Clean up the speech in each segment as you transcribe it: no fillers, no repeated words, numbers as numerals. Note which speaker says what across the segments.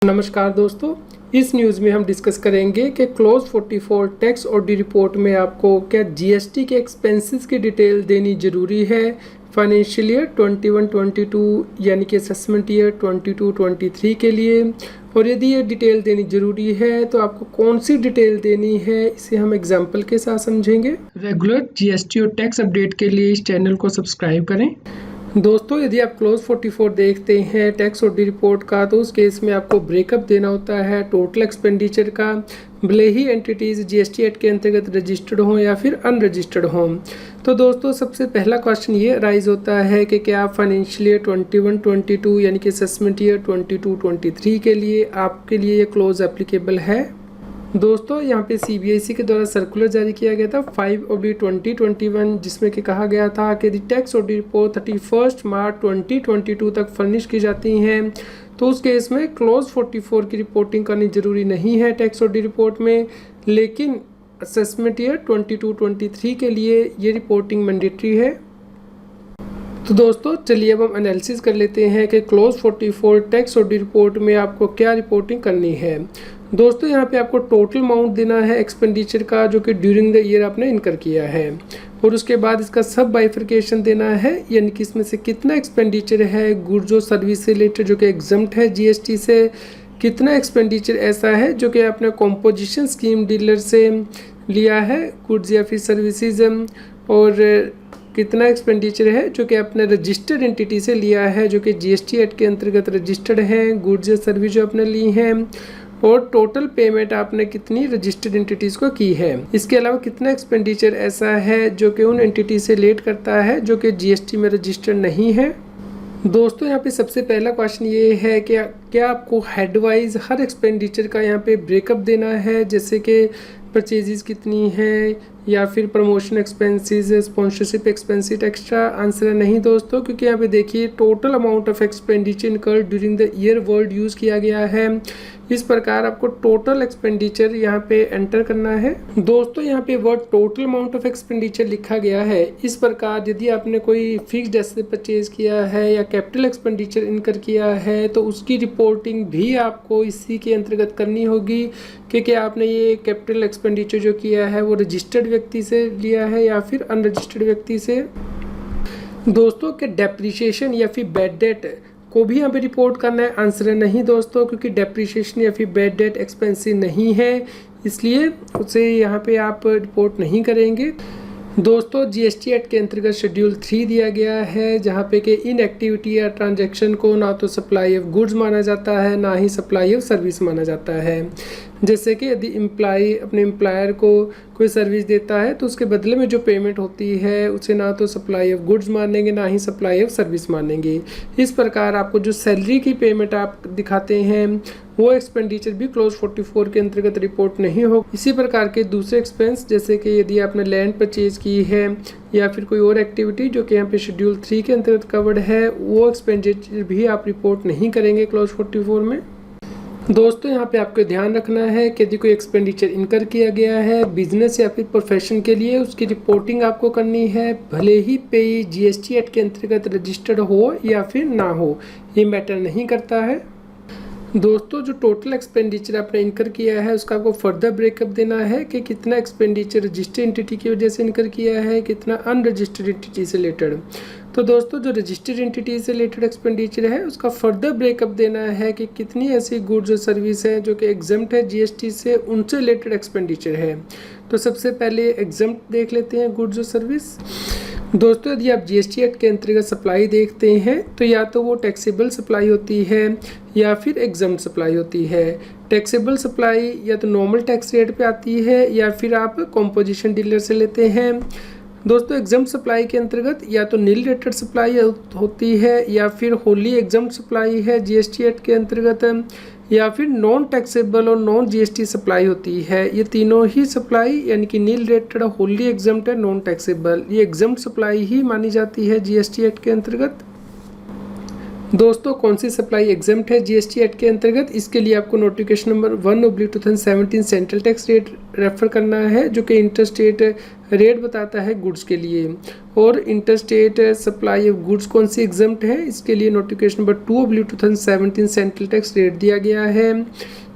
Speaker 1: नमस्कार दोस्तों, इस न्यूज़ में हम डिस्कस करेंगे कि क्लोज 44 टैक्स ऑडिट रिपोर्ट में आपको क्या जीएसटी के एक्सपेंसेस की डिटेल देनी ज़रूरी है फाइनेंशियल ईयर 21-22 यानी कि असेसमेंट ईयर 22-23 के लिए। और यदि ये डिटेल देनी ज़रूरी है तो आपको कौन सी डिटेल देनी है, इसे हम एग्जाम्पल के साथ समझेंगे। रेगुलर जीएसटी और टैक्स अपडेट के लिए इस चैनल को सब्सक्राइब करें। दोस्तों, यदि आप क्लोज 44 देखते हैं टैक्स ऑडिट रिपोर्ट का, तो उस केस में आपको ब्रेकअप देना होता है टोटल एक्सपेंडिचर का, भले ही एंटिटीज़ जीएसटी एक्ट के अंतर्गत रजिस्टर्ड हों या फिर अनरजिस्टर्ड हों। तो दोस्तों, सबसे पहला क्वेश्चन ये राइज होता है कि क्या फाइनेंशियल ईयर 21-22 यानी कि असेसमेंट ईयर 22-23 के लिए आपके लिए ये क्लोज एप्लीकेबल है। दोस्तों, यहाँ पे सीबीएसई के द्वारा सर्कुलर जारी किया गया था 5/2021, जिसमें कि कहा गया था कि टैक्स ऑडिट रिपोर्ट 31 मार्च 2022 तक फर्निश की जाती हैं। तो उस केस में क्लोज 44 की रिपोर्टिंग करनी जरूरी नहीं है टैक्स ऑडिट रिपोर्ट में, लेकिन असेसमेंट ईयर 22-23 के लिए ये रिपोर्टिंग मैंडेटरी है। तो दोस्तों, चलिए अब हम एनालिसिस कर लेते हैं कि क्लोज 44 टैक्स ऑडिट रिपोर्ट में आपको क्या रिपोर्टिंग करनी है। दोस्तों, यहाँ पे आपको टोटल अमाउंट देना है एक्सपेंडिचर का जो कि ड्यूरिंग द ईयर आपने इनकर किया है, और उसके बाद इसका सब बाइफर्केशन देना है, यानी कि इसमें से कितना एक्सपेंडिचर है गुड्स और सर्विस से रिलेटेड जो कि एग्जम्प्ट है जीएसटी से, कितना एक्सपेंडिचर ऐसा है जो कि आपने कॉम्पोजिशन स्कीम डीलर से लिया है गुड्स या फिर सर्विसेज, और कितना एक्सपेंडिचर है जो कि आपने रजिस्टर्ड एंटिटी से लिया है जो कि जीएसटी एक्ट के अंतर्गत रजिस्टर्ड हैं गुड्स या सर्विस जो आपने ली हैं, और टोटल पेमेंट आपने कितनी रजिस्टर्ड एंटिटीज़ को की है। इसके अलावा कितना एक्सपेंडिचर ऐसा है जो कि उन एंटिटी से रिलेट करता है जो कि जीएसटी में रजिस्टर्ड नहीं है। दोस्तों, यहाँ पे सबसे पहला क्वेश्चन ये है कि क्या आपको हेडवाइज हर एक्सपेंडिचर का यहाँ पे ब्रेकअप देना है, जैसे कि परचेजेस कितनी है या फिर promotion expenses, sponsorship expenses extra. Answer है नहीं दोस्तों, क्योंकि यहाँ पे देखिए total amount of expenditure incurred during the year word use किया गया है। इस प्रकार आपको टोटल एक्सपेंडिचर यहाँ पे एंटर करना है। दोस्तों, यहाँ पे word total amount of expenditure लिखा गया है। इस प्रकार यदि आपने कोई फिक्स्ड एसेट परचेज किया है या कैपिटल एक्सपेंडिचर इनकर किया है तो उसकी रिपोर्टिंग भी आपको इसी के अंतर्गत करनी होगी, क्योंकि आपने ये कैपिटल एक्सपेंडिचर जो किया है वो रजिस्टर्ड व्यक्ति से लिया है या फिर अनरजिस्टर्ड व्यक्ति से। दोस्तों, के डेप्रिसिएशन या फिर बैड डेट को भी यहाँ पे रिपोर्ट करना है। आंसर है नहीं दोस्तों, क्योंकि डेप्रिसिएशन या फिर बैड डेट एक्सपेंसिव नहीं है, इसलिए उसे यहाँ पे आप रिपोर्ट नहीं करेंगे। दोस्तों, जीएसटी एक्ट के अंतर्गत शेड्यूल 3 दिया गया है, जहाँ पे कि इन एक्टिविटी या ट्रांजैक्शन को ना तो सप्लाई ऑफ गुड्स माना जाता है ना ही सप्लाई ऑफ सर्विस माना जाता है। जैसे कि यदि एम्प्लॉय अपने एम्प्लॉयर को कोई सर्विस देता है तो उसके बदले में जो पेमेंट होती है उसे ना तो सप्लाई ऑफ गुड्स मानेंगे ना ही सप्लाई ऑफ सर्विस मानेंगे। इस प्रकार आपको जो सैलरी की पेमेंट आप दिखाते हैं वो एक्सपेंडिचर भी क्लोज 44 के अंतर्गत रिपोर्ट नहीं हो। इसी प्रकार के दूसरे एक्सपेंस, जैसे कि यदि आपने लैंड परचेज की है या फिर कोई और एक्टिविटी जो कि यहाँ पे शेड्यूल 3 के अंतर्गत कवर्ड है, वो एक्सपेंडिचर भी आप रिपोर्ट नहीं करेंगे क्लोज 44 में। दोस्तों, यहाँ पे आपको ध्यान रखना है कि यदि कोई एक्सपेंडिचर इनकर किया गया है बिजनेस या फिर प्रोफेशन के लिए, उसकी रिपोर्टिंग आपको करनी है, भले ही पेई जीएसटी एक्ट के अंतर्गत रजिस्टर्ड हो या फिर ना हो, ये मैटर नहीं करता है। दोस्तों, जो टोटल एक्सपेंडिचर आपने इनकर किया है उसका आपको फर्दर ब्रेकअप देना है कि कितना एक्सपेंडिचर रजिस्टर्ड एंटिटी की वजह से इनकर किया है, कितना अनरजिस्टर्ड एंटिटी से रिलेटेड। तो दोस्तों, जो रजिस्टर्ड एंटिटी से रिलेटेड एक्सपेंडिचर है उसका फर्दर ब्रेकअप देना है कि कितनी ऐसी गुड्स और सर्विस हैं जो कि एग्जम्प्ट है जीएसटी से, उनसे रिलेटेड एक्सपेंडिचर है। तो सबसे पहले एग्जम्प्ट देख लेते हैं गुड्स और सर्विस। दोस्तों, यदि आप जीएसटी एक्ट के अंतर्गत सप्लाई देखते हैं तो या तो वो टैक्सेबल सप्लाई होती है या फिर एग्जम्प्ट सप्लाई होती है। टैक्सेबल सप्लाई या तो नॉर्मल टैक्स रेट पे आती है या फिर आप कॉम्पोजिशन डीलर से लेते हैं। दोस्तों, एग्जम्प्ट सप्लाई के अंतर्गत या तो नील रेटेड सप्लाई होती है या फिर होली एग्जम्प्ट सप्लाई है जीएसटी एक्ट के अंतर्गत, या फिर नॉन टैक्सेबल और नॉन जीएसटी सप्लाई होती है। ये तीनों ही सप्लाई यानी कि नील रेटेड, होली एग्जम्प्ट है, नॉन टैक्सेबल, ये एग्जम्प्ट सप्लाई ही मानी जाती है जीएसटी एक्ट के अंतर्गत। दोस्तों कौन सी सप्लाई एग्जम्प्ट है जीएसटी एक्ट के अंतर्गत, इसके लिए आपको notification number 1/2017 central tax rate refer करना है, जो कि इंटरस्टेट रेट बताता है गुड्स के लिए। और इंटरस्टेट सप्लाई ऑफ गुड्स कौन सी एग्जम्प्ट है, इसके लिए notification number 2/2017 central tax rate दिया गया है।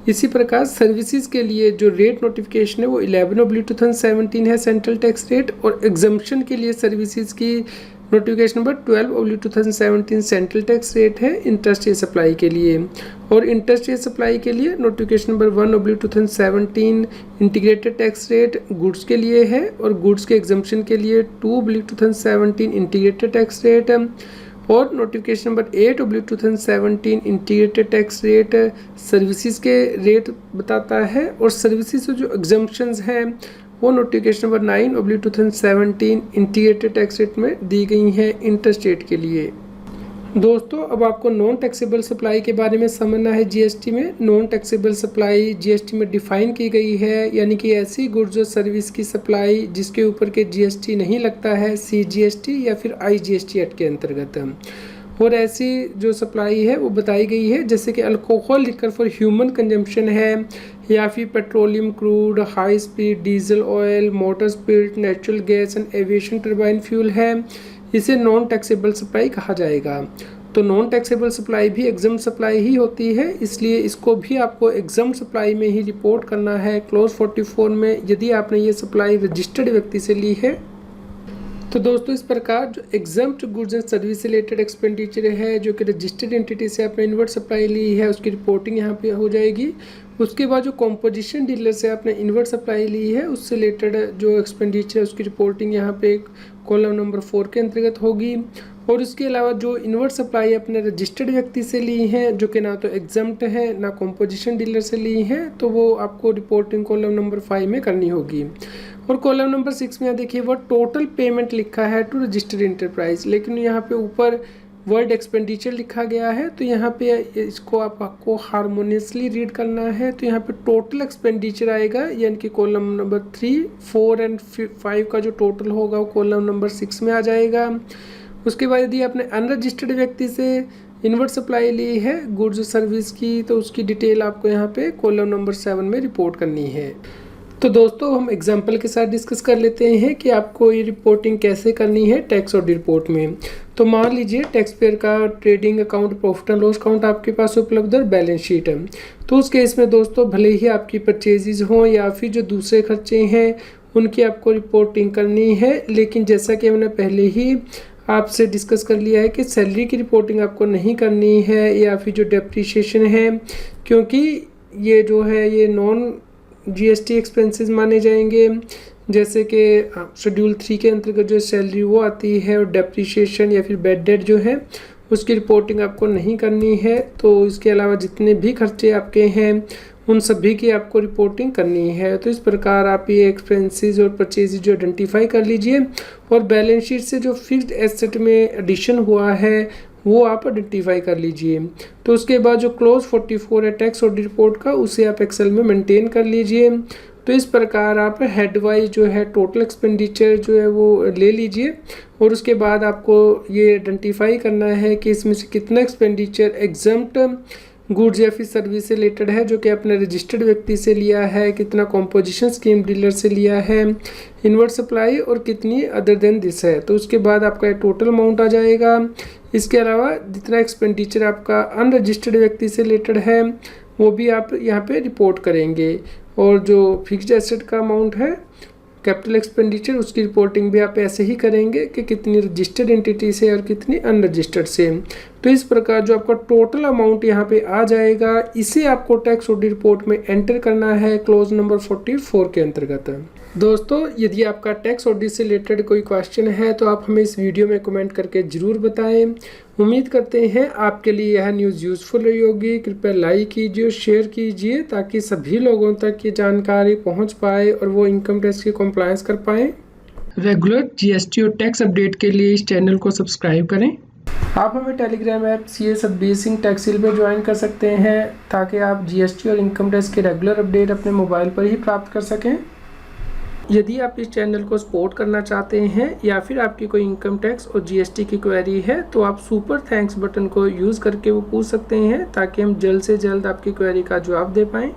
Speaker 1: इसी प्रकार सर्विसेज के लिए जो रेट नोटिफिकेशन है वो 11/2017 है सेंट्रल टैक्स रेट, और एग्जम्पशन के लिए सर्विसेज की notification number 12/2017 central tax rate है इंटरस्टेट सप्लाई के लिए। और इंटरस्टेट सप्लाई के लिए notification number 1/2017 integrated tax rate goods के लिए है, और गुड्स के एग्जम्पशन के लिए 2/2017 इंटीग्रेटेड टैक्स रेट, और notification number 8/2017 integrated tax rate services के रेट बताता है। और सर्विसेज जो एग्जम्पशंस हैं वो notification number 9/2017 integrated tax rate में दी गई हैं इंटरस्टेट के लिए। दोस्तों अब आपको नॉन टैक्सेबल सप्लाई के बारे में समझना है। जीएसटी में नॉन टैक्सेबल सप्लाई जीएसटी में डिफाइन की गई है, यानी कि ऐसी गुड्स और सर्विस की सप्लाई जिसके ऊपर के जीएसटी नहीं लगता है सीजीएसटी या फिर आईजीएसटी एक्ट के अंतर्गत। और ऐसी जो सप्लाई है वो बताई गई है जैसे कि alcohol liquor for human consumption है, या फिर petroleum crude, high speed diesel oil, motor spirit, natural gas and aviation turbine fuel है, इसे नॉन टैक्सेबल सप्लाई कहा जाएगा। तो नॉन टैक्सेबल सप्लाई भी एग्जम्प्ट सप्लाई ही होती है, इसलिए इसको भी आपको एग्जम्प्ट सप्लाई में ही रिपोर्ट करना है क्लॉज 44 में, यदि आपने ये सप्लाई रजिस्टर्ड व्यक्ति से ली है। तो दोस्तों इस प्रकार जो exempt goods and service related expenditure है जो कि रजिस्टर्ड एंटिटी से आपने इनवर्ट सप्लाई ली है उसकी रिपोर्टिंग यहाँ पे हो जाएगी। उसके बाद जो कॉम्पोजिशन डीलर से आपने इनवर्ट सप्लाई ली है उससे रिलेटेड जो एक्सपेंडिचर है उसकी रिपोर्टिंग यहाँ पे कॉलम नंबर 4 के अंतर्गत होगी। और इसके अलावा जो इनवर्ट सप्लाई अपने रजिस्टर्ड व्यक्ति से ली हैं जो कि ना तो एग्जम्प्ट है ना कॉम्पोजिशन डीलर से ली हैं, तो वो आपको रिपोर्टिंग कॉलम नंबर 5 में करनी होगी। और कॉलम नंबर 6 में देखिए वो टोटल पेमेंट लिखा है टू रजिस्टर्ड इंटरप्राइज, लेकिन यहाँ पे ऊपर वर्ड एक्सपेंडिचर लिखा गया है, तो यहाँ पे इसको आपको हारमोनियसली रीड करना है। तो यहाँ पे टोटल एक्सपेंडिचर आएगा, यानी कि कॉलम नंबर 3, 4 एंड 5 का जो टोटल होगा वो कॉलम नंबर 6 में आ जाएगा। उसके बाद यदि आपने अनरजिस्टर्ड व्यक्ति से इनवर्ट सप्लाई ली है गुड्स सर्विस की, तो उसकी डिटेल आपको यहाँ पे कॉलम नंबर 7 में रिपोर्ट करनी है। तो दोस्तों हम एग्जाम्पल के साथ डिस्कस कर लेते हैं कि आपको ये रिपोर्टिंग कैसे करनी है टैक्स ऑडिट रिपोर्ट में। तो मान लीजिए टैक्स पेयर का trading account, profit and loss account आपके पास उपलब्ध और बैलेंस शीट है। तो उस केस में दोस्तों भले ही आपकी परचेजेज हों या फिर जो दूसरे खर्चे हैं उनकी आपको रिपोर्टिंग करनी है, लेकिन जैसा कि हमने पहले ही आपसे डिस्कस कर लिया है कि सैलरी की रिपोर्टिंग आपको नहीं करनी है, या फिर जो डेप्रिसिएशन है, क्योंकि ये जो है ये नॉन जीएसटी एक्सपेंसेस माने जाएंगे। जैसे कि शेड्यूल 3 के अंतर्गत जो सैलरी वो आती है, और डेप्रिसिएशन या फिर बैड डेट जो है उसकी रिपोर्टिंग आपको नहीं करनी है। तो इसके अलावा जितने भी खर्चे आपके हैं उन सभी की आपको रिपोर्टिंग करनी है। तो इस प्रकार आप ये एक्सपेंसेस और परचेजेज जो आइडेंटिफाई कर लीजिए, और बैलेंस शीट से जो फिक्स्ड एसेट में एडिशन हुआ है वो आप आइडेंटिफाई कर लीजिए। तो उसके बाद जो क्लोज 44 है टैक्स ऑडिट रिपोर्ट का, उसे आप एक्सेल में मेंटेन कर लीजिए। तो इस प्रकार आप हेड वाइज जो है टोटल एक्सपेंडिचर जो है वो ले लीजिए, और उसके बाद आपको ये आइडेंटिफाई करना है कि इसमें से कितना एक्सपेंडिचर एग्जम्प्ट गुड्स या फिर सर्विस से रिलेटेड है जो कि आपने रजिस्टर्ड व्यक्ति से लिया है, कितना कॉम्पोजिशन स्कीम डीलर से लिया है, इनवर्ट सप्लाई, और कितनी अदर देन दिस है। तो उसके बाद आपका टोटल अमाउंट आ जाएगा। इसके अलावा जितना एक्सपेंडिचर आपका अनरजिस्टर्ड व्यक्ति से रिलेटेड है वो भी आप यहाँ पे रिपोर्ट करेंगे, और जो फिक्स्ड एसेट का अमाउंट है कैपिटल एक्सपेंडिचर उसकी रिपोर्टिंग भी आप ऐसे ही करेंगे कि कितनी रजिस्टर्ड एंटिटी से और कितनी अनरजिस्टर्ड से। तो इस प्रकार जो आपका टोटल अमाउंट यहाँ पे आ जाएगा, इसे आपको टैक्स ऑडिट रिपोर्ट में एंटर करना है क्लोज नंबर 44 के अंतर्गत। दोस्तों यदि आपका टैक्स ऑडिट से रिलेटेड कोई क्वेश्चन है तो आप हमें इस वीडियो में कमेंट करके ज़रूर बताएं। उम्मीद करते हैं आपके लिए यह न्यूज़ यूज़फुल रही होगी। कृपया लाइक कीजिए और शेयर कीजिए ताकि सभी लोगों तक ये जानकारी पहुंच पाए और वो इनकम टैक्स की कंप्लायंस कर पाएँ। रेगुलर जीएसटी और टैक्स अपडेट के लिए इस चैनल को सब्सक्राइब करें। आप हमें Telegram app CS Satbir Singh Taxil में ज्वाइन कर सकते हैं ताकि आप जीएसटी और इनकम टैक्स के रेगुलर अपडेट अपने मोबाइल पर ही प्राप्त कर सकें। यदि आप इस चैनल को सपोर्ट करना चाहते हैं या फिर आपकी कोई इनकम टैक्स और जीएसटी की क्वेरी है तो आप सुपर थैंक्स बटन को यूज़ करके वो पूछ सकते हैं ताकि हम जल्द से जल्द आपकी क्वेरी का जवाब दे पाएँ।